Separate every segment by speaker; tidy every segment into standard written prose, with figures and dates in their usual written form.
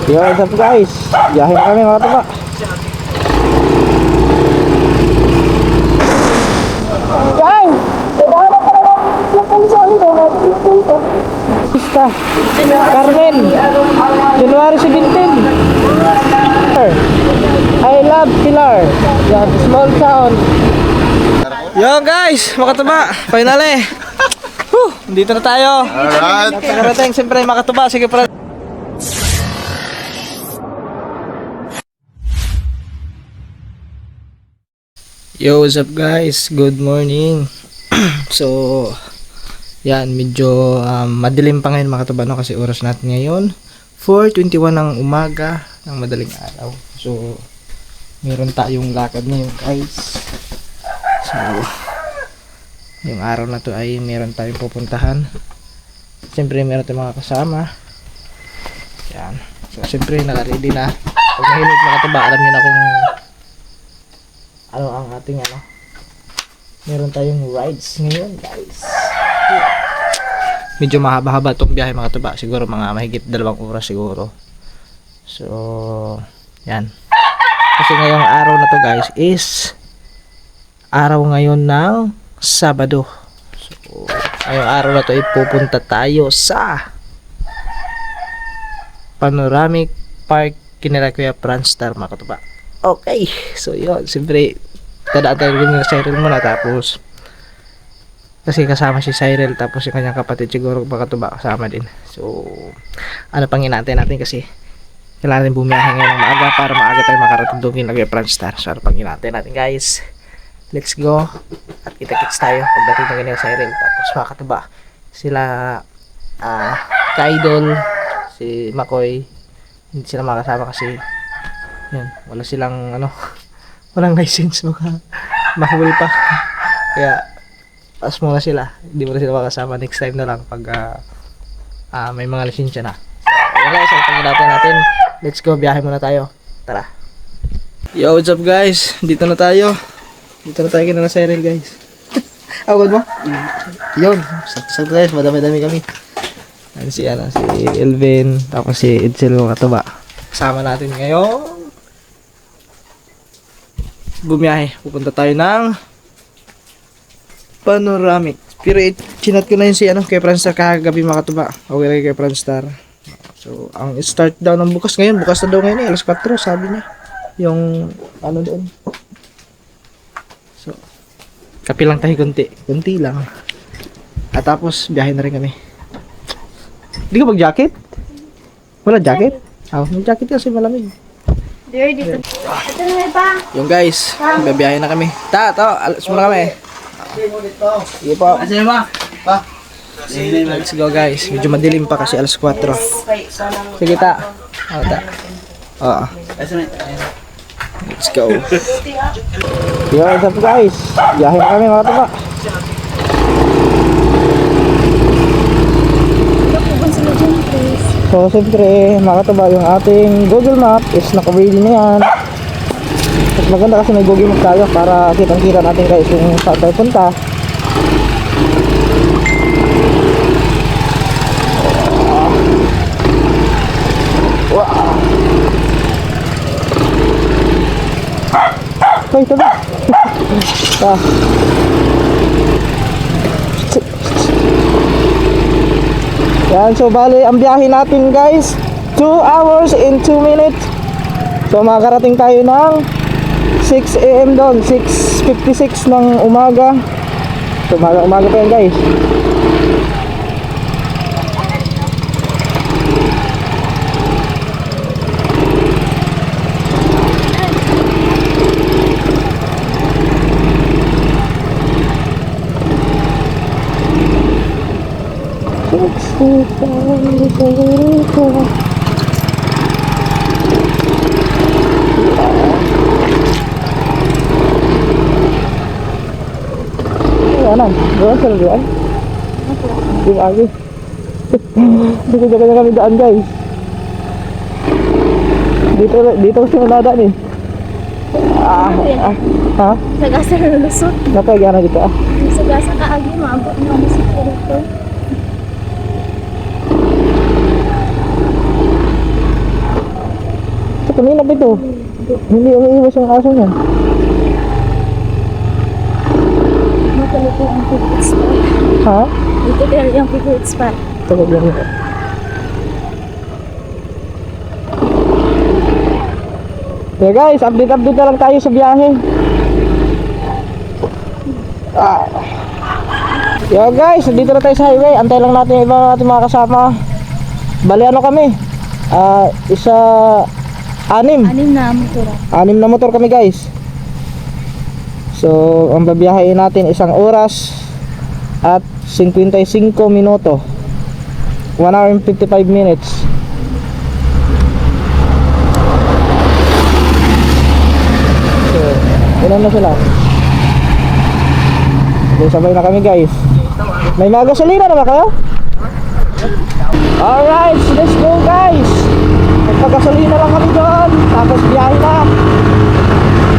Speaker 1: Yo, what's up guys? Biyahe na kami mga tuba. Guys! Pista Carmen January 17. I love Pilar. Yan, small town. Yo guys, makatuba, finally. Dito na tayo.
Speaker 2: Alright.
Speaker 1: Nakarating siyempre makatuba. Sige para. Yo, what's up guys? Good morning. So, yan, medyo madilim pa ngayon mga katuba, no? Kasi oras natin ngayon 4:21 ng umaga ng madaling araw. So, meron tayong lakad ngayon guys. So, yung araw na to ay meron tayong pupuntahan. Siyempre meron tayong mga kasama. Yan. So, siyempre naka-ready na. Pag mahilig mga katuba, alam nyo na kung ano ang ating ano. Meron tayong rides ngayon guys. Medyo mahaba-haba itong biyahe mga tuba. Siguro mga mahigit 2 oras siguro. So, yan. Kasi ngayong araw na to guys is araw ngayon ng Sabado. So, ngayong araw na to ay pupunta tayo sa Panoramic Park kinila Kuya Franstar mga katuba. Okay, so yun, siyempre tadaan tayo rin ng Cyril muna, tapos kasi kasama si Cyril, tapos yung kanyang kapatid siguro baka tuba kasama din. So ano pang inaantay natin, kasi kailangan natin bumiyahe ngayon ng maaga para maaga tayo makarating doon kay Franstar. So ano pang inaantay natin guys, let's go at kita-kits tayo pagdating ng kanyang Cyril. Tapos mga katuba sila ka-idol, si Makoy, hindi sila makasama kasi yan, wala silang ano, walang license, baka mahuli pa. Kaya pas muna sila, hindi mo na sila makasama. Next time na lang pag may mga lisensya na. So yun guys, ang pag-inatin natin, let's go, biyahe muna tayo, tara. Yo, what's up guys, dito na tayo kina na Cyril guys. Awad mo? Yun, sakto guys, madami-dami kami. Yan si Elvin, tapos si Edsel mga katuba. Kasama natin ngayon bumiyahe, pupunta tayo ng Panoramic. Pero chinat ko na yun si kay Franstar kagabi mga katuba. Okay kay Franstar. So ang start daw ng bukas na daw ngayon alas 4 sabi niya. Yung ano doon. So kapi lang tayo kunti lang. At tapos biyahe na rin kami. Hindi ka mag-jacket? Wala jacket? May jacket kasi malamig.
Speaker 3: Dito na ba?
Speaker 1: Yung guys, babiyahe na kami. Alas muna kami. Sige po.
Speaker 2: Asan ba? Pa.
Speaker 1: Let's go guys. Medyo madilim pa kasi alas 4. Sige ta. Oo. Let's go. Yo, what's up guys? Biyahe na kami mga tuba. So, siyempre, mga katuba, yung ating Google Map is naka-ready na yan. At maganda kasi may Google Map tayo para kitang-kita natin guys kung saan tayo punta. Wow! Ay, ito ba? Yan, so bali ang biyahe natin guys 2 hours and 2 minutes. So makakarating tayo ng 6 AM doon, 6:56 ng umaga. So umaga pa yan guys. Ayan, doon sa lugar. Di ba lagi? Dito jaga kami daan guys. Dito kasi wala daan eh. Ha?
Speaker 3: Sagasa na lusot.
Speaker 1: Napagana dito
Speaker 3: Sagasa ka agi, maabot na ako sa dito.
Speaker 1: Tumilap ito. Hindi umiiwas yung aso niyan.
Speaker 3: Matalito ang favorite spot.
Speaker 1: Ha?
Speaker 3: Ito talaga yung favorite spot.
Speaker 1: Tawag lang ito. Okay guys, update na lang tayo sa biyahe. Yo guys, dito na tayo sa highway. Antay lang natin yung iba natin mga kasama. Bali ano kami? Anim na motor kami guys. So, ang babiyahin natin 1 oras at 55 minuto. 1 hour and 55 minutes. So, ilan na sila? Okay, sabay na kami guys. May mga gasolina na ba kayo? Alright, so let's go guys. Magpagasolina lang kami doon. Tapos biyahe na.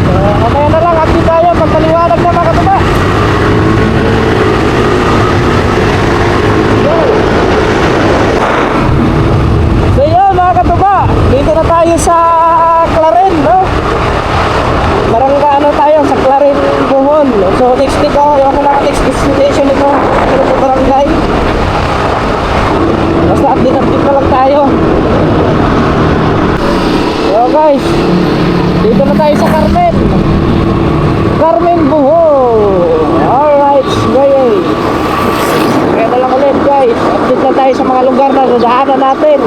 Speaker 1: So, mamaya na lang update tayo. Pagpaliwanag na mga katuba. So yun mga katuba, dito na tayo sa Claren, no? Barangay ano tayo sa Claren, Bohol. So next week yung next destination nito, ano po barangay. Basta update na lang tayo. So guys, dito na tayo sa Carmen, Bohol. Alright, great. Kaya na lang ulit guys, update na tayo sa mga lugar na dadaanan natin.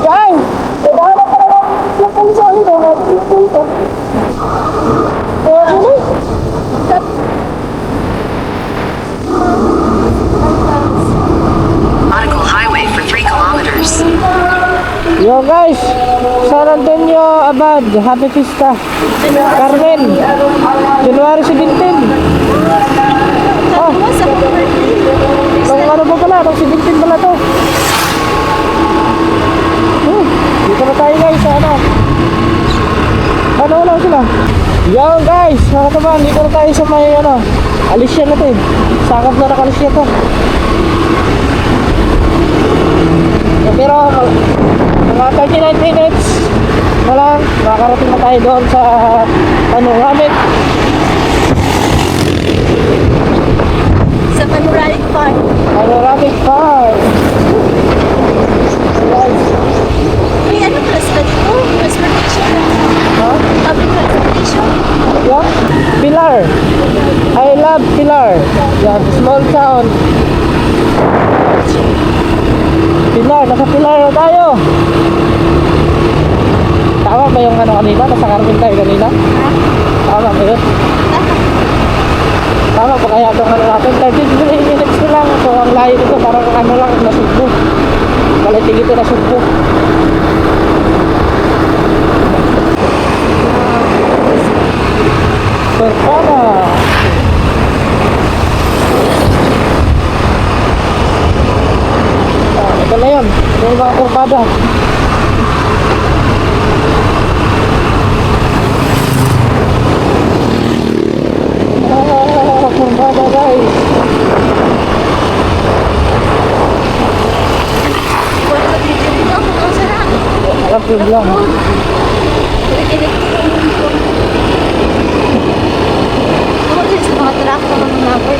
Speaker 1: Guys, dadaanan ka na lang yung pulsahin mo natin yung pulsa.
Speaker 2: Nautical Highway for 3 kilometers.
Speaker 1: Yo guys, San Antonio Abad, Happy Fiesta. Carmen, January 17. Oh, ano ba pala? 17 pala to. Dito na tayo guys sa ano lang sila. Yo guys, mga kaman, dito na tayo sa may Alicia na to eh. Sakap na Alicia to. Pero mga 39 minutes na lang, makakarating na tayo doon sa Panoramic
Speaker 3: Park.
Speaker 1: Panoramic Park. Guys,
Speaker 3: May ano plus ba dito? Transportation?
Speaker 1: huh?
Speaker 3: Public transportation?
Speaker 1: Yeah? Pilar. I love Pilar. Yeah, small town. Pilar, nasa Pilar na tayo. Tama ba yung kanina? Nasa Carmen tayo kanina?
Speaker 3: Ha?
Speaker 1: Tama ba yun? Tama ba kaya itong natin? 30 minutes ko lang. So ang layo nito parang lang nasugbo. Balitig ito nasugbo. Perpana. Ito na yun. Ito yung mga kurpada. Kurpada guys. Alam ko lang.
Speaker 3: Ako din sa mga truck na mga number.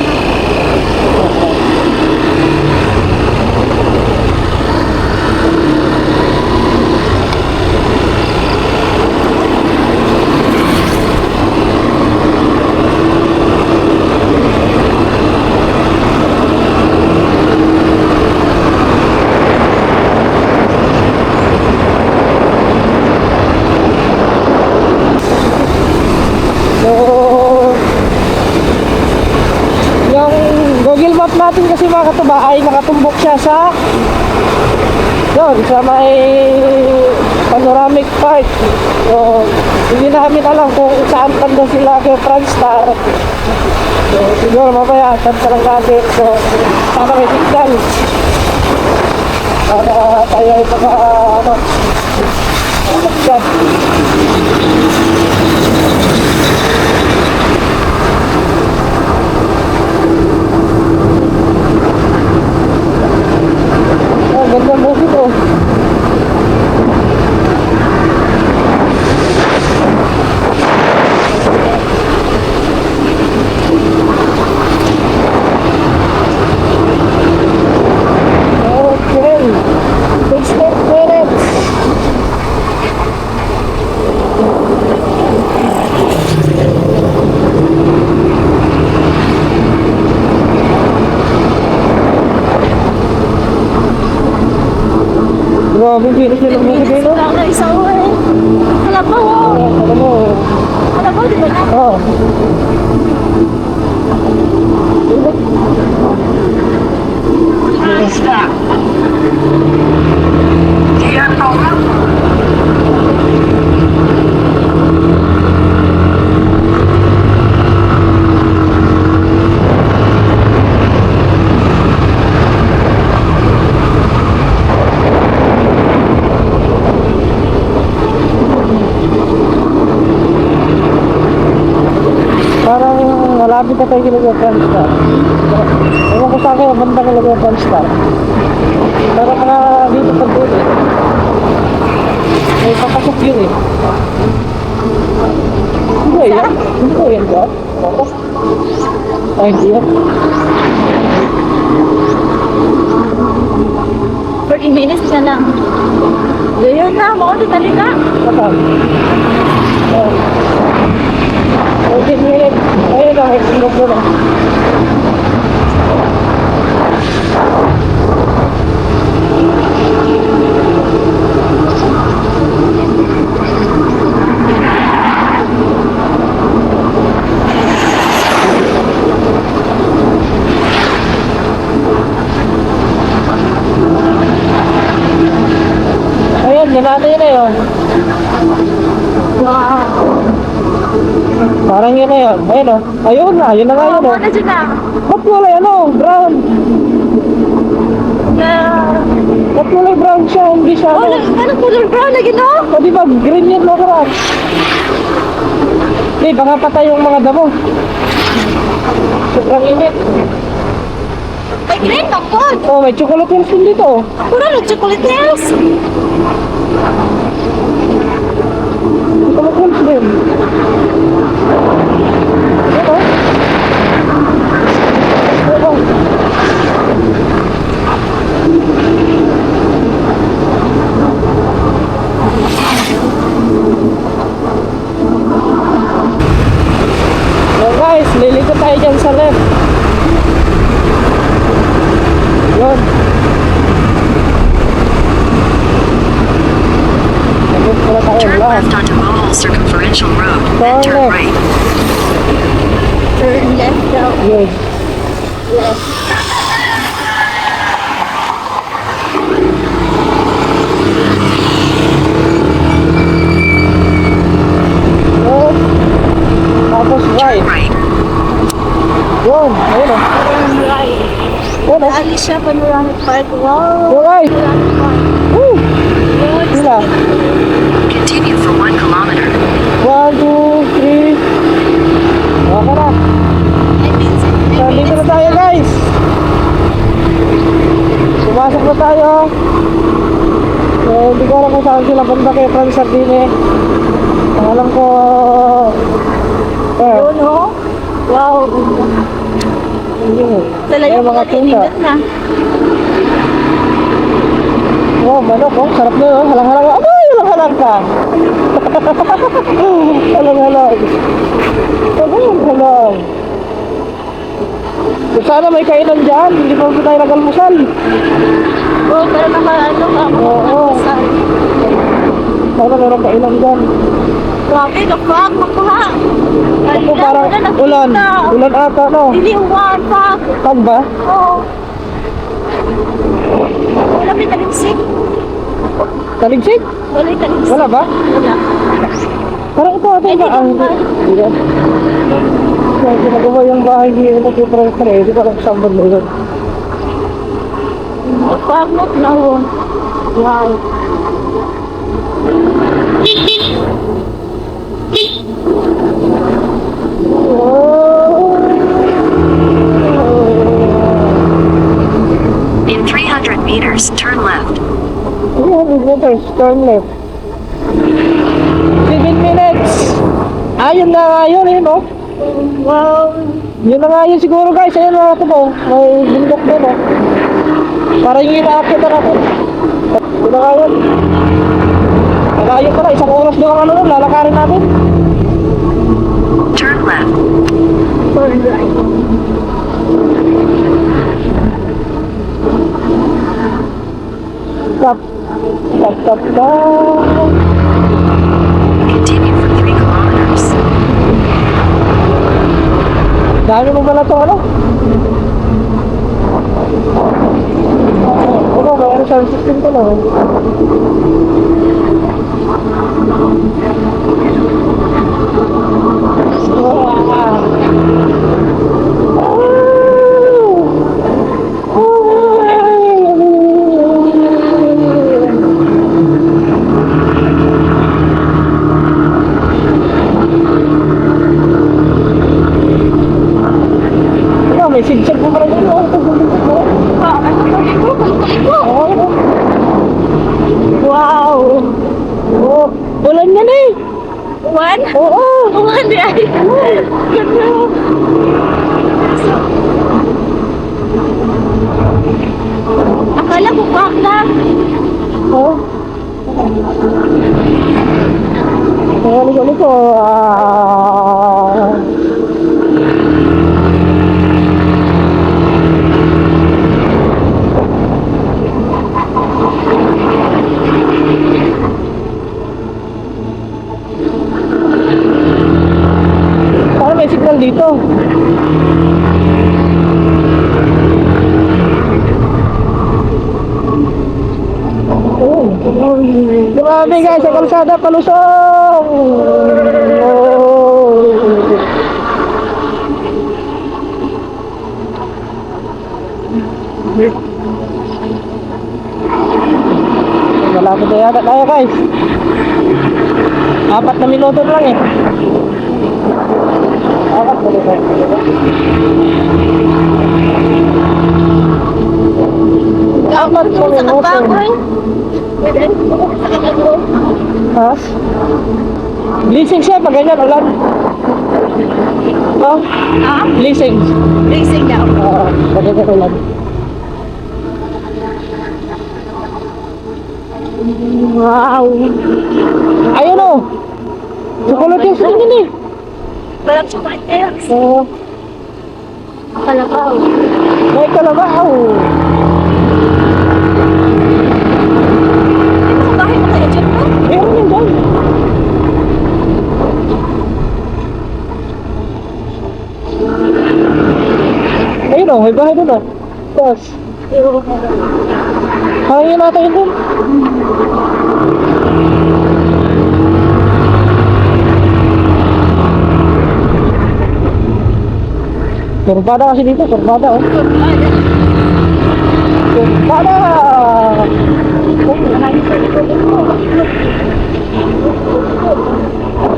Speaker 1: So, yung Google Map natin kasi mga katuba ay nakatumbok siya sa yun, sa may Panoramic Park. So, hindi namin alam kung saan tanda sila kay Franstar. So, siguro mamaya tanda lang natin. So, sana may signal. Para tayo ay dyan. Oh, ganda mo dito. Grabe, bilis nila magbibigay, no?
Speaker 3: Wala na isang oras. Wala pa, wow.
Speaker 1: Alam mo,
Speaker 3: Wala pa, di ba na?
Speaker 1: oh. Parang malapit na tayo kilagay Franstar. Ewan ko sa akin, banda kilagay Franstar. Parang mga dito pag dito. May papasok yun eh. Hindi ba yan? Hindi ba yan ba? Ay, hindi yan.
Speaker 3: 30 minutes na lang. Ngayon na, maunod na rin na.
Speaker 1: Saan? Oh. 14 minutes. Ayun na, may singok doon ah. Ayun, nanatay na yun.
Speaker 3: Wow.
Speaker 1: Parang yun na yun. Ayun o. Ayun na, yun na nga yun o.
Speaker 3: Muna dyan na.
Speaker 1: Ba't kulay ano? Brown.
Speaker 3: Na...
Speaker 1: Ba't kulay brown siya? Hindi siya
Speaker 3: Oh,
Speaker 1: ano.
Speaker 3: anong color brown lagi no?
Speaker 1: O di ba, green yun no, karang. Hindi, baka patay yung mga damo. Sobrang init.
Speaker 3: May green na po.
Speaker 1: Oh, may chocolate hills din dito.
Speaker 3: Puro na chocolate hills.
Speaker 1: Chocolate hills din. Ano? Ano? So guys, lilito tayo dyan sa left. Yun. Nandun pala tayo
Speaker 2: Turn
Speaker 1: lahat.
Speaker 2: left onto Bohol Circumferential Road, then
Speaker 1: Turn
Speaker 2: turn
Speaker 1: left.
Speaker 2: right.
Speaker 3: Turn left daw.
Speaker 1: Yun.
Speaker 3: Left.
Speaker 1: Yun. Tapos right.
Speaker 2: Turn right.
Speaker 1: Yun. Ayun o.
Speaker 3: Turn right.
Speaker 1: Yun o.
Speaker 3: Alicia Panoramic Park. Wow.
Speaker 1: Yun right.
Speaker 3: Panoramic Park.
Speaker 1: Woo!
Speaker 3: Yun.
Speaker 1: Sila.
Speaker 2: Continue for 1 kilometer.
Speaker 1: 1, 2, 3. Okay na. So, dito na tayo guys. Pumasok na tayo. Hindi ko alam kung saan sila banda kay Franz Sardine. Ang alam ko...
Speaker 3: Yun o. Wow.
Speaker 1: Yun.
Speaker 3: Talaga
Speaker 1: May mga tunda.
Speaker 3: na.
Speaker 1: Oh, manok, oh. Sarap na yun. Halang-halang. Abay, halang-halang ka. Halang-halang. Halang-halang. So, sana may kainan dyan. Hindi pa tayo nag-almusal.
Speaker 3: Oh, para naman ano ka.
Speaker 1: Oo. Sana meron kainan dyan.
Speaker 3: Grabe, kapag makuha.
Speaker 1: Ako parang ulan. Ulan ata, no?
Speaker 3: Hindi uwan, pak.
Speaker 1: Pag ba?
Speaker 3: Oo. Wala may taligsik.
Speaker 1: Taligsik?
Speaker 3: Wala may taligsik.
Speaker 1: Wala ba?
Speaker 3: Wala.
Speaker 1: Parang ito ata
Speaker 3: Ay,
Speaker 1: ba?
Speaker 3: dito ba?
Speaker 1: Hindi ba? Kaya ginagawa yung bahay niya na super kare. Hindi ko alam saan ba yun.
Speaker 3: Pagmot na ho. Wow.
Speaker 2: In 300 meters, turn left.
Speaker 1: 300 meters, turn left. 7 minutes. Ayun na nga yun eh, no?
Speaker 3: Wow.
Speaker 1: Yun na nga yun siguro guys. Ayun na ito po. May bundok doon, no? Parang yung inaakit na natin. Yun na nga yun. Malayo pala. Isang oras doon ang ano nun. Lalakarin natin.
Speaker 2: Turn left.
Speaker 3: Turn right.
Speaker 1: Stop. Tap, tap, tap.
Speaker 2: Continue for 3 kilometers.
Speaker 1: Dami mo pala ito, ano? Ano, may sound system ko na. May sigsag mo pala dito. Wow! Oh, ulan yan eh!
Speaker 3: One?
Speaker 1: Oo!
Speaker 3: One di ay. Akala ko pak na.
Speaker 1: Oh? Ano ko? Parang may signal dito. Oh, grabe guys, sa kalsada palusong. Oh. Malapit na yata tayo guys. 4 na minuto lang eh. 4 na minuto. Apat na minuto. Ha? Blessing siya pag ganyan ulan. Oh? Blessing.
Speaker 3: Racing daw.
Speaker 1: Pag ganyan ulan. Wow! Ayun o! Chocolate yung sa tingin eh.
Speaker 3: Walang chocolate kayo.
Speaker 1: Oo.
Speaker 3: Kalabaw.
Speaker 1: May kalabaw.
Speaker 3: Bakit mo kayo dyan mo?
Speaker 1: Meron yun dyan. Ayun o, may bahay doon o. Tapos, hangin natin doon. Kurbada kasi dito, kurbada oh. Kurbada!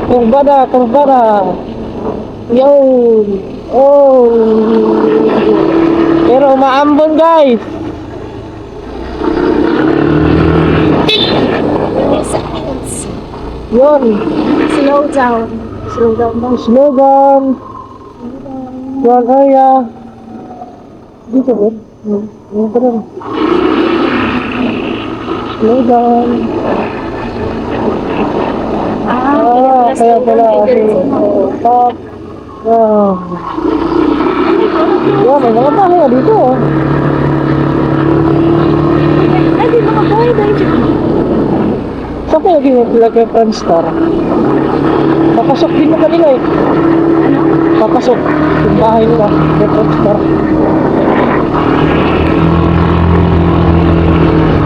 Speaker 1: Kurbada, kurbada! Yun! Oh! Pero maambon guys! Yun!
Speaker 3: Slow down. Slow down daw.
Speaker 1: Slogan! Juan area! Dito ba? Yung pa rin. Slogan! Kaya pala kasi top. Yeah, may mga bahay nga dito oh.
Speaker 3: Ay, di ba kabuhay dahil dyan?
Speaker 1: Saan kayo naging Friend Star? Papasok din mo kanila eh.
Speaker 3: Ano?
Speaker 1: Papasok yung bahay nila. Friend Star.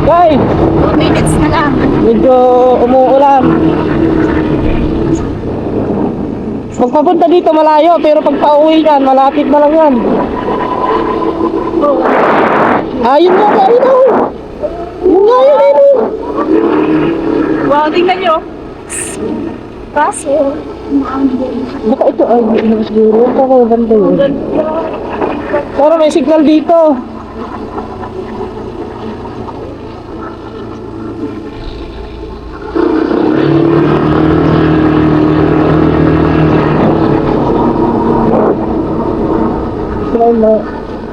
Speaker 1: Guys!
Speaker 3: 2 minutes na lang.
Speaker 1: Medyo umuulan. Magpapunta dito malayo, pero pag pauwi yan, malapit na lang yan. Ayun nga, ayun na. Yun nga, yun.
Speaker 3: Wow, tingnan nyo. Kaso,
Speaker 1: Baka ito, ay, hindi na siguro. Ako, ganda yun. Pero may signal dito.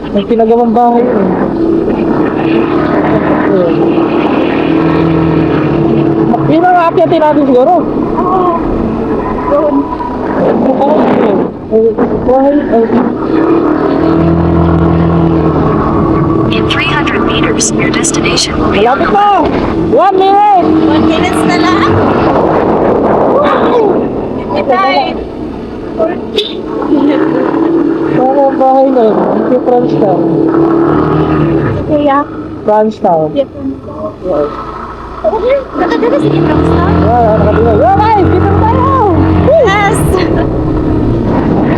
Speaker 1: May pinagawang bahay yun. Yun ang aakyatin natin siguro.
Speaker 2: In 300 meters, your destination will be on
Speaker 1: Malapit
Speaker 2: the left.
Speaker 1: na! 1 minute!
Speaker 3: 1 minutes na lang.
Speaker 1: Saan ang bahay na yun? Si Francetown.
Speaker 3: Kuya.
Speaker 1: Francetown.
Speaker 3: Nakadala si Kitang Star?
Speaker 1: Nakabila. Yo guys! Dito na tayo!
Speaker 3: Yes!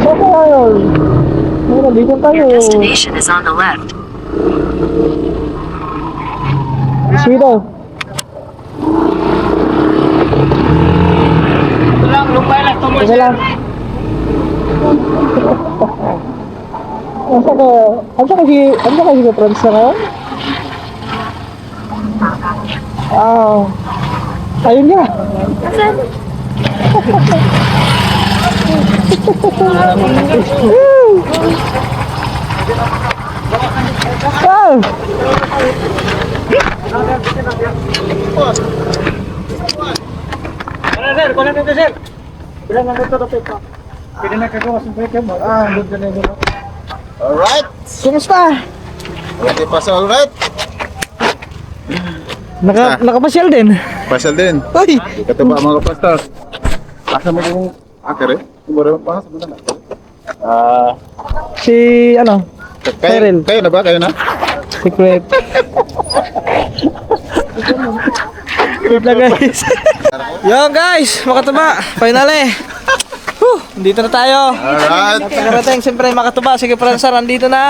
Speaker 1: Saan ba yun? Dito tayo.
Speaker 2: Your destination is on the left.
Speaker 1: Sino? Ito lang. Asa ka si Franz na ngayon? Ayun nga.
Speaker 3: Asan?
Speaker 4: Alright.
Speaker 1: Kumusta?
Speaker 4: Okay pa sa alright.
Speaker 1: Nakapasyal din.
Speaker 4: Pasyal din.
Speaker 1: Uy!
Speaker 4: Kata ba mga pastor? Asa mo yung akere? Kumara pa sa mana?
Speaker 1: Si ano? Cyril.
Speaker 4: Kayo na ba? Kayo na?
Speaker 1: Secret. Secret na guys. Yo guys, makatuba. Finally. Dito na tayo.
Speaker 4: Alright.
Speaker 1: Nakarating siyempre makatuba. Sige Fransar, andito na.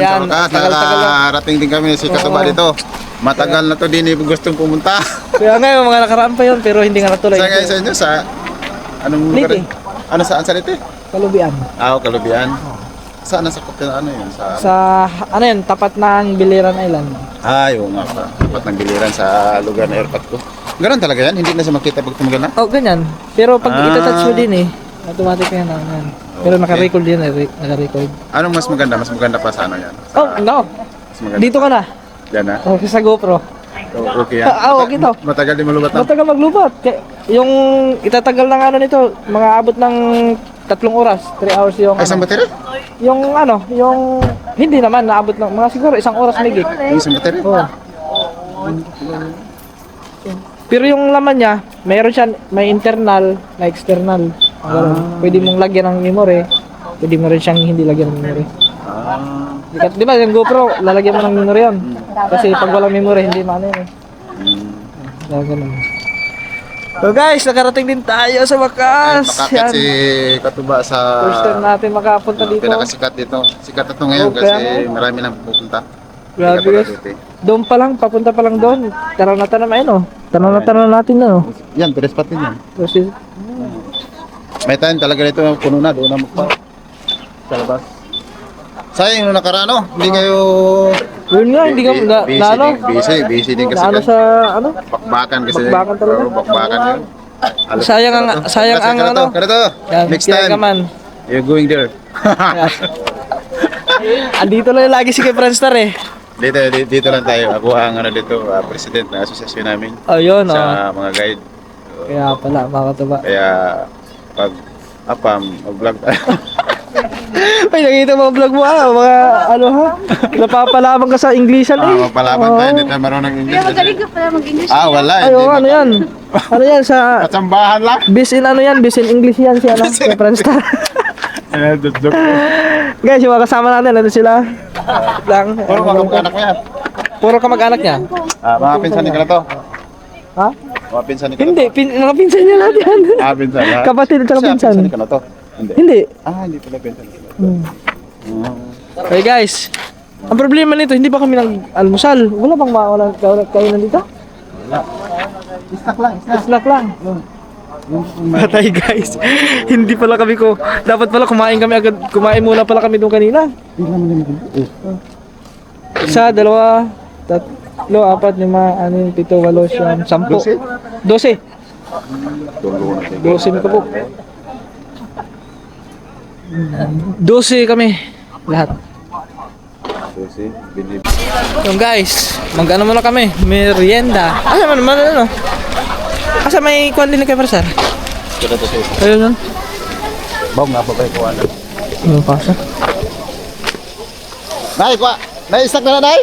Speaker 4: Ayan, sa wakas,
Speaker 1: tagal-tagal na.
Speaker 4: nakarating din kami si Katuba dito. Matagal na to din gustong pumunta.
Speaker 1: Kaya ngayon, mga nakaraan pa yun, pero hindi nga natuloy.
Speaker 4: Sa ngayon sa inyo, sa anong lugar?
Speaker 1: Liti.
Speaker 4: Ano saan sa Liti?
Speaker 1: Kalubian.
Speaker 4: Kalubian. Saan nasa Kapil, ano yun?
Speaker 1: Sa, ano yun, tapat ng Biliran Island.
Speaker 4: Oo nga pa. Dapat ng biliran sa lugar na airpot ko. Ganun talaga yan? Hindi na siya makita pag tumagal na?
Speaker 1: Oh, ganyan. Pero pag
Speaker 4: Ah.
Speaker 1: itatouch mo din automatic yan. Yan. Pero naka-record din, naka-record.
Speaker 4: Anong mas maganda? Mas maganda pa sa ano yan? Sa,
Speaker 1: Oh, no.
Speaker 4: mas maganda.
Speaker 1: Dito ka na.
Speaker 4: Yan na?
Speaker 1: Oh, sa GoPro.
Speaker 4: Okay yan.
Speaker 1: Okay to.
Speaker 4: Matagal din malubat na.
Speaker 1: Matagal maglubat. Yung itatagal ng ano nito, mga abot ng 3 oras, 3 hours yung
Speaker 4: Ay, isang
Speaker 1: ano.
Speaker 4: battery?
Speaker 1: Yung hindi naman naabot ng mga siguro 1 oras migit.
Speaker 4: Isang battery?
Speaker 1: Oh. Pero yung laman niya, mayroon siya may internal, may external. Pwede mong lagyan ng memory. Pwede mo rin siyang hindi lagyan ng memory. Di ba yung GoPro, lalagyan mo ng memory yun. Kasi pag walang memory, hindi maano yun. Kaya ganun. So guys, nakarating din tayo sa wakas.
Speaker 4: Makakit si Katuba sa
Speaker 1: First time natin makapunta dito.
Speaker 4: pinakasikat dito. Sikat na to ngayon
Speaker 1: Oh, kaya
Speaker 4: kasi marami nang pupunta.
Speaker 1: Grabe guys. Doon pa lang, papunta pa lang doon. Tanaw na tanaw ayun oh. Tanaw natin na oh.
Speaker 4: Yan, tourist spot din yan.
Speaker 1: Kasi,
Speaker 4: May time talaga nito puno na, doon na magpa sa labas. Sayang nung nakaraan, no? Hindi kayo
Speaker 1: yun nga, hindi ka, na ano?
Speaker 4: busy din kasi.
Speaker 1: Na ano
Speaker 4: kayo.
Speaker 1: sa, ano?
Speaker 4: Bakbakan kasi.
Speaker 1: Bakbakan talaga.
Speaker 4: Oo, bakbakan yun.
Speaker 1: Sayang ang ano.
Speaker 4: Karito.
Speaker 1: Yan,
Speaker 4: Next
Speaker 1: kaya
Speaker 4: time,
Speaker 1: ka man.
Speaker 4: you're going there.
Speaker 1: Andito lang lagi si kay Franstar eh.
Speaker 4: Dito lang tayo. Ako ang ano dito, president ng asosasyon namin
Speaker 1: Oh, yun oh.
Speaker 4: sa mga guide.
Speaker 1: Kaya pala, makatuba.
Speaker 4: Kaya pag mag-vlog tayo.
Speaker 1: Ay, nakita mo ang vlog mo mga ano ha? Napapalaban ka sa Englishan eh.
Speaker 4: Magpalaban tayo, hindi tayo marunong English.
Speaker 3: Magaling ka pala mag-English.
Speaker 4: Wala.
Speaker 1: Ay, oh, ano yan? Ano yan sa
Speaker 4: Katsambahan lang.
Speaker 1: Bis in ano yan? Bis in English yan si ano? Si Franstar. Guys, yung mga kasama natin, ano sila? Lang.
Speaker 4: Puro mga kamag-anak mo yan.
Speaker 1: Puro kamag-anak niya.
Speaker 4: Mga pinsan ni ka na to.
Speaker 1: Ha?
Speaker 4: Mga pinsan ni ka na
Speaker 1: Hindi,
Speaker 4: to.
Speaker 1: mga pinsan niya lahat yan.
Speaker 4: Pinsan.
Speaker 1: Kapatid at saka
Speaker 4: Siya,
Speaker 1: pinsan.
Speaker 4: ni ka na to. Hindi.
Speaker 1: Hindi.
Speaker 4: Hindi pala pinsan ni ka na to.
Speaker 1: Okay guys, ang problema nito, hindi pa kami nag-almusal. Wala bang kayo nandito?
Speaker 4: Snack lang,
Speaker 1: Snack lang. Patay guys. Hindi pala kami ko. Dapat pala kumain kami agad. Kumain muna pala kami doon kanina. Isa, dalawa, tatlo, apat, lima, anim, pito, walo, siyam, 10. 12. 12 na po. 12 kami. Lahat. So guys, mag-ano muna kami. Merienda. Asa man ano? Asa may kwan din kay Farsar? Ayun yun.
Speaker 4: Bom na pa ba ko ano?
Speaker 1: Ano pasa?
Speaker 4: Nay, kwa. Nay, snack na na, Nay.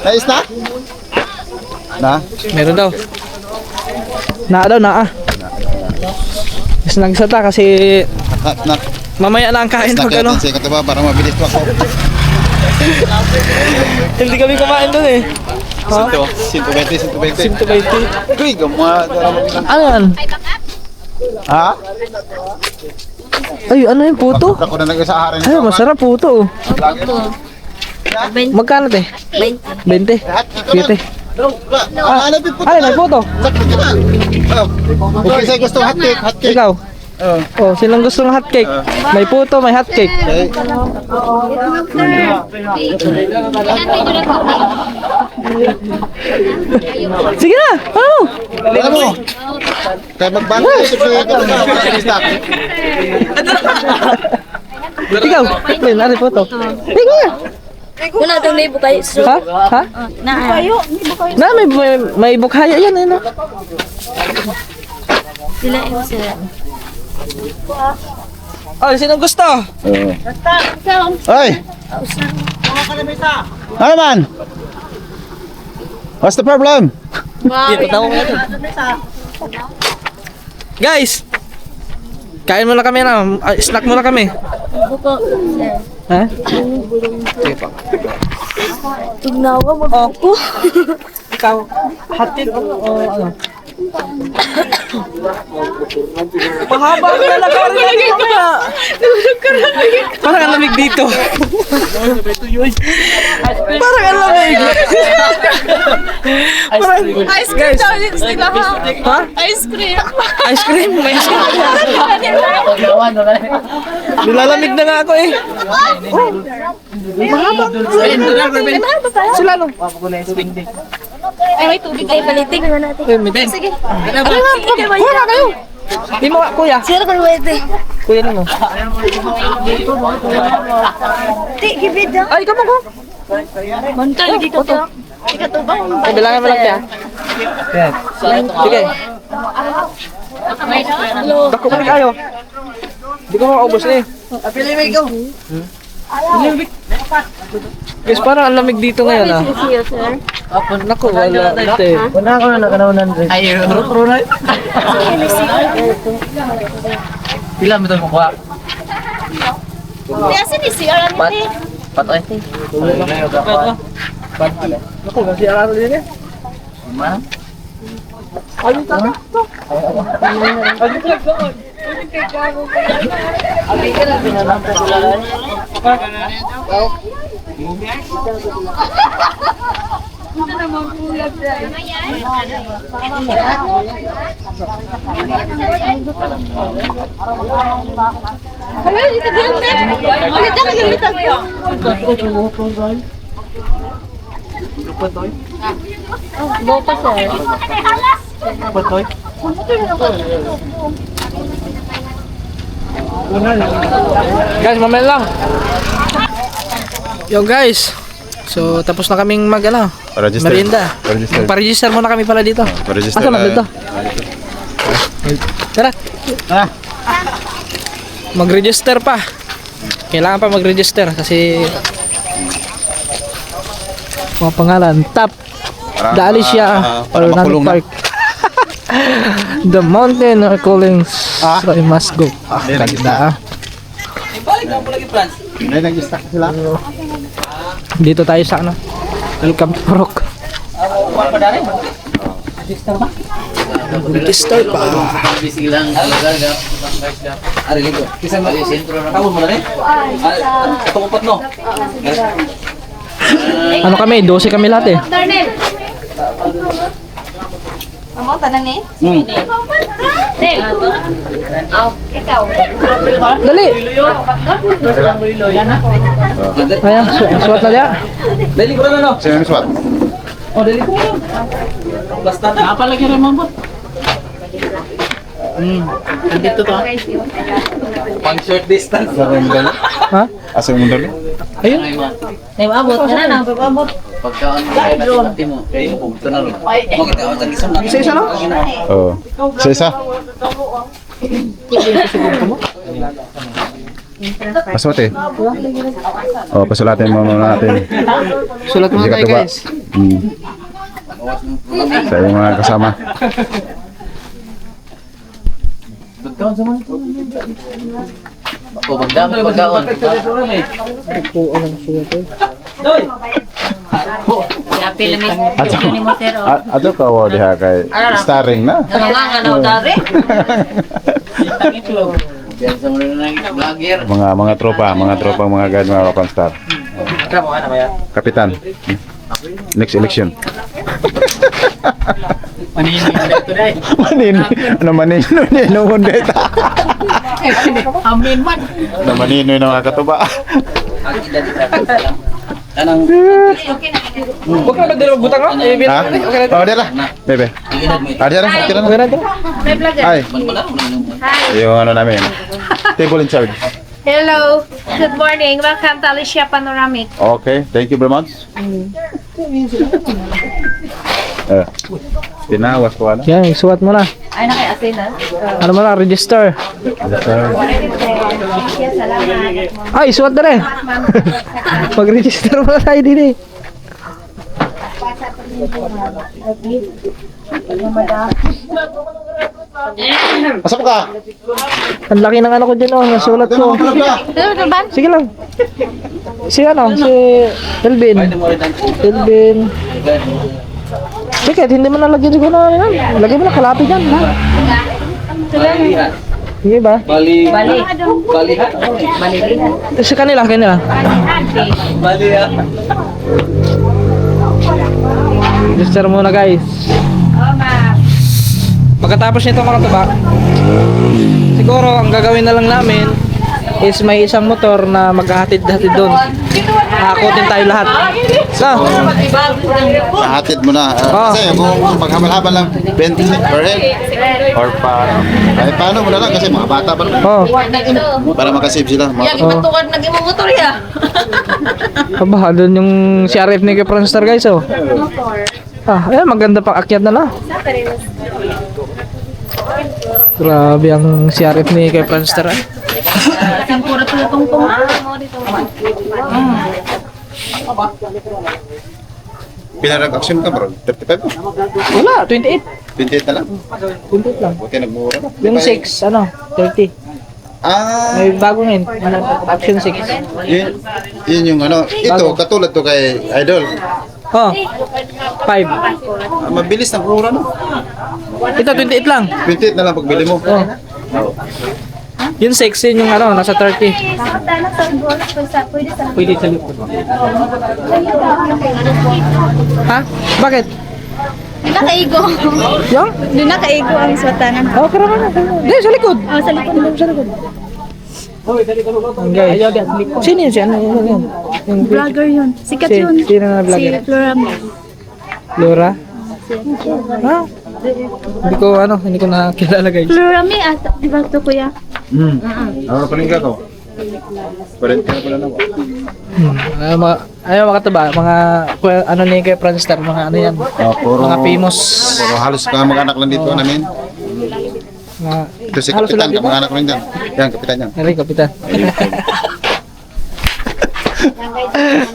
Speaker 4: Na-snack? Na?
Speaker 1: Meron daw. Naa. Mas nagsata kasi
Speaker 4: Snack.
Speaker 1: mamaya na ang kain
Speaker 4: Snack
Speaker 1: pag ano.
Speaker 4: natin sa ikot ba para mabilis ko ako.
Speaker 1: Hindi kami kumain doon eh. Ha?
Speaker 4: 120.
Speaker 1: 120.
Speaker 4: Uy, gumawa.
Speaker 1: Ano yan?
Speaker 4: Ha?
Speaker 1: Ay, ano yung puto?
Speaker 4: Ako na nag-isaharin.
Speaker 1: Ay, masarap puto. Magkano te? 20. 20. Ay, may puto.
Speaker 4: Okay, saya gusto hotcake.
Speaker 1: Ikaw? Oh, sinong gusto ng hotcake? May puto, may hotcake.
Speaker 4: Okay.
Speaker 1: Sige na. Ano?
Speaker 4: Alam mo, kaya magbantay si Snack.
Speaker 1: Ikaw? May nari puto. Ikaw nga.
Speaker 3: Wala daw may bukay.
Speaker 1: Ha? Ha?
Speaker 3: Kayo.
Speaker 1: Na, may bukhaya yan. Ano?
Speaker 3: Sila yung sila.
Speaker 1: Oh, sinong gusto?
Speaker 4: Ay! Ano naman? What's the problem?
Speaker 1: Guys! Kain muna kami na. Snack muna kami.
Speaker 3: Buko.
Speaker 1: Ha? Sige pa.
Speaker 3: Tugnawa magbuko.
Speaker 1: Ikaw, hotcake o ano? Mahaba ang lalakarin natin mamaya. Parang ang lamig dito. Parang ang lamig. Parang
Speaker 3: Ice cream daw din sila ha.
Speaker 1: ha?
Speaker 3: Ice cream.
Speaker 1: Ice cream? May ice cream. Nilalamig na nga ako eh. Mahaba. Sila no?
Speaker 3: Ay, may tubig kayo palitig na natin. Sige.
Speaker 1: Ano nga? Kuha kayo. Di mo nga, kuya.
Speaker 3: Sino kayo pwede?
Speaker 1: Kuya nino.
Speaker 3: Ti, gibid na.
Speaker 1: Ay, ikaw mo ko.
Speaker 3: Mantay, dito to. Ikatubang.
Speaker 1: Ay, bilangan mo lang siya. Yan. Sige. Dako mo kayo. Di ko makaubos na eh. Pilimig ko. Pilimig. Guys, parang ang lamig dito ngayon ah.
Speaker 3: Siya, sir.
Speaker 1: Naku, wala. Wala ako na nakanaunan rin. Ay, runay. Pila mo ito kukuha?
Speaker 3: Kaya sini siya lang ni.
Speaker 1: Patoy. Naku, kasi araro din eh. Ano ito?
Speaker 3: Bopa, sir.
Speaker 1: Patoy. Guys, mamaya lang. Yo guys. So tapos na kaming
Speaker 4: Register.
Speaker 1: merienda.
Speaker 4: Register.
Speaker 1: Pa-register muna kami pala dito.
Speaker 4: Pa-register
Speaker 1: Asa
Speaker 4: na-
Speaker 1: dito? Tara.
Speaker 4: Ah,
Speaker 1: Mag-register pa. Kailangan pa mag-register kasi mga pangalan. Top. The Alicia
Speaker 4: para
Speaker 1: Orlando
Speaker 4: makulong na.
Speaker 1: Park. The mountain are calling,
Speaker 4: Ah.
Speaker 1: so I must go. Ganda ah.
Speaker 4: may nag-stack sila.
Speaker 1: Dito tayo sa ano? Welcome to Rock. Register pa.
Speaker 5: Bisilang alaga ari ligo kisan mo sentro na tawon mo na rin katungkot no
Speaker 1: Ano kami? 12 kami lahat eh.
Speaker 3: Amo tanan ni?
Speaker 4: Hmm.
Speaker 3: Dek. Ikaw.
Speaker 1: Dali. Ayan, suwat na diya.
Speaker 5: dali ko na no
Speaker 4: Sino yung SWAT?
Speaker 5: oh dali ko na basta na apa lagi rin mambot andito to pang short distance
Speaker 1: Ha?
Speaker 4: Asa yung mundo?
Speaker 1: Ayun.
Speaker 3: Nay maabot na na, maabot.
Speaker 5: pagkaan mo kayo mo pumunta na rin makita ako sa gisong
Speaker 1: Isa-isa no?
Speaker 4: Oo. Sa isa? Paswate. Oh, pasulatin mo muna natin.
Speaker 1: Sulat mo
Speaker 4: Kasi
Speaker 1: tayo
Speaker 4: katuba.
Speaker 1: guys.
Speaker 4: Sa iyong mga kasama.
Speaker 5: Pagkaon sa mga. O, pagdaon, pagkaon.
Speaker 1: Po, ano sulat eh.
Speaker 4: Ato ka wa diha kay starring na.
Speaker 5: Diyan sa mga vlogger.
Speaker 4: Mga tropa, mga guide, mga rock star.
Speaker 5: Kamu ano ba ya?
Speaker 4: Kapitan. Next election.
Speaker 5: Manino ito dai.
Speaker 4: Manino. Ano manino ni noon data.
Speaker 5: Amin man.
Speaker 4: Ano manino na mga katuba.
Speaker 5: Anang
Speaker 1: Huwag ka na ba butang ha?
Speaker 4: Ha? Oh, dira. Bebe. Ah, dira. Tira na. Ay. Yung ano namin. Table in charge.
Speaker 6: Hello, good morning. Welcome to Alicia Panoramic.
Speaker 4: Okay, thank you very much. Tinawas ko ano?
Speaker 1: Yan, suwat mo na.
Speaker 3: Ay, naki-asin na.
Speaker 1: Ano mo na, register.
Speaker 3: Salamat.
Speaker 1: Ay, suwat na rin. Mag-register mo na tayo din eh.
Speaker 4: Pasok ka.
Speaker 1: Ang laki ng ano ko dyan oh, nasulat ko. Sige lang. Si ano, si Elvin. Elvin. Sige, hindi mo nalagyan siguro na yan. Lagyan mo na kalapit dyan. Ha? Sige ba?
Speaker 5: Bali. Balihan.
Speaker 1: Sa kanila, kanila.
Speaker 5: Balihan.
Speaker 1: Register muna guys. Pagkatapos nito mga tuba, siguro ang gagawin na lang namin is may isang motor na maghahatid-hatid doon. Hakutin tayo lahat. No?
Speaker 4: Nahatid mo na.
Speaker 1: Oh.
Speaker 4: Kasi kung paghamal-habal lang 20 per head or pa ay paano mo na lang kasi mga bata pa naman.
Speaker 1: Oh.
Speaker 4: Para makasave sila.
Speaker 1: Oh. Aba, doon yung CRF ni Kefranstar guys oh. Ah, ayan, maganda pang akyat na lang. Grabe ang CRF ni Kefranstar ah.
Speaker 4: Pinarag-action ka bro. 35 mo.
Speaker 1: Wala, 28.
Speaker 4: 28 na lang.
Speaker 1: 28 lang.
Speaker 4: Buti nagmura na.
Speaker 1: Yung 6, ano, 30.
Speaker 4: Ah,
Speaker 1: May bago ngayon, ano, Action 6.
Speaker 4: yun yung ano. Ito, katulad to kay Idol.
Speaker 1: Oh, 5.
Speaker 4: Ah, mabilis ng mura no.
Speaker 1: Ito, 28 lang.
Speaker 4: 28 na lang pagbili mo.
Speaker 1: Oh. Yung 6, yun yung ano, nasa 30. Pwede sa likod. Ha? Bakit?
Speaker 6: Nakaigo.
Speaker 1: Yung?
Speaker 6: Doon nakaigo ang swatanan.
Speaker 1: Oh, karaman na. Hindi, sa likod.
Speaker 6: Oh, sa likod.
Speaker 1: Sa likod. Guys. Sino yun? Ano yun? Yung
Speaker 6: Vlogger yun. Sikat
Speaker 1: Si-
Speaker 6: yun.
Speaker 1: sino na vlogger?
Speaker 6: Si Floram.
Speaker 1: Laura? Ha? Hindi ko nakilala guys.
Speaker 6: Florami ata. Di ba ito kuya?
Speaker 4: Ano pa rin ka to? Parent ka na pala na.
Speaker 1: Ayaw makataba, mga ano ni kay Franstar, mga ano yan.
Speaker 4: Puro,
Speaker 1: Mga famous.
Speaker 4: Puro halos ka mag-anak lang dito namin.
Speaker 1: Mga
Speaker 4: Ito si
Speaker 1: halos
Speaker 4: Kapitan,
Speaker 1: lang dito.
Speaker 4: kamag-anak rin dyan. Yan, Kapitan yan.
Speaker 1: Nari, kapitan.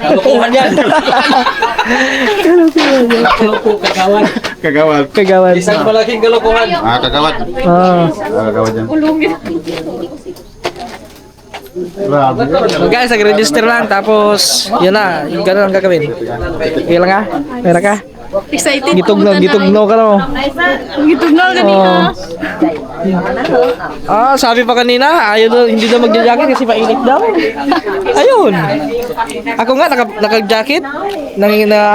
Speaker 1: Kalokohan yan. Kagawad.
Speaker 4: Kagawad.
Speaker 1: Kagawad.
Speaker 5: Isang malaking kalokohan.
Speaker 4: Kagawad.
Speaker 1: Ah.
Speaker 4: Kagawad yan. Grabe.
Speaker 1: So guys, nag-register lang tapos yun na, yung gano'n ang gagawin. Okay lang ha? Pera ka?
Speaker 6: Excited.
Speaker 1: Gitugnaw ka na mo.
Speaker 6: Gitugnaw
Speaker 1: Oh. Ah, sabi pa kanina, ayaw daw, hindi daw magja-jacket kasi mainit daw. Ayun. Ako nga, naka-jacket. Na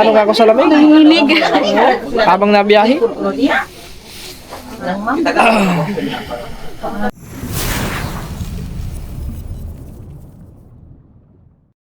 Speaker 1: ano ka ako sa lamig.
Speaker 6: Nanginig.
Speaker 1: Habang nabiyahe.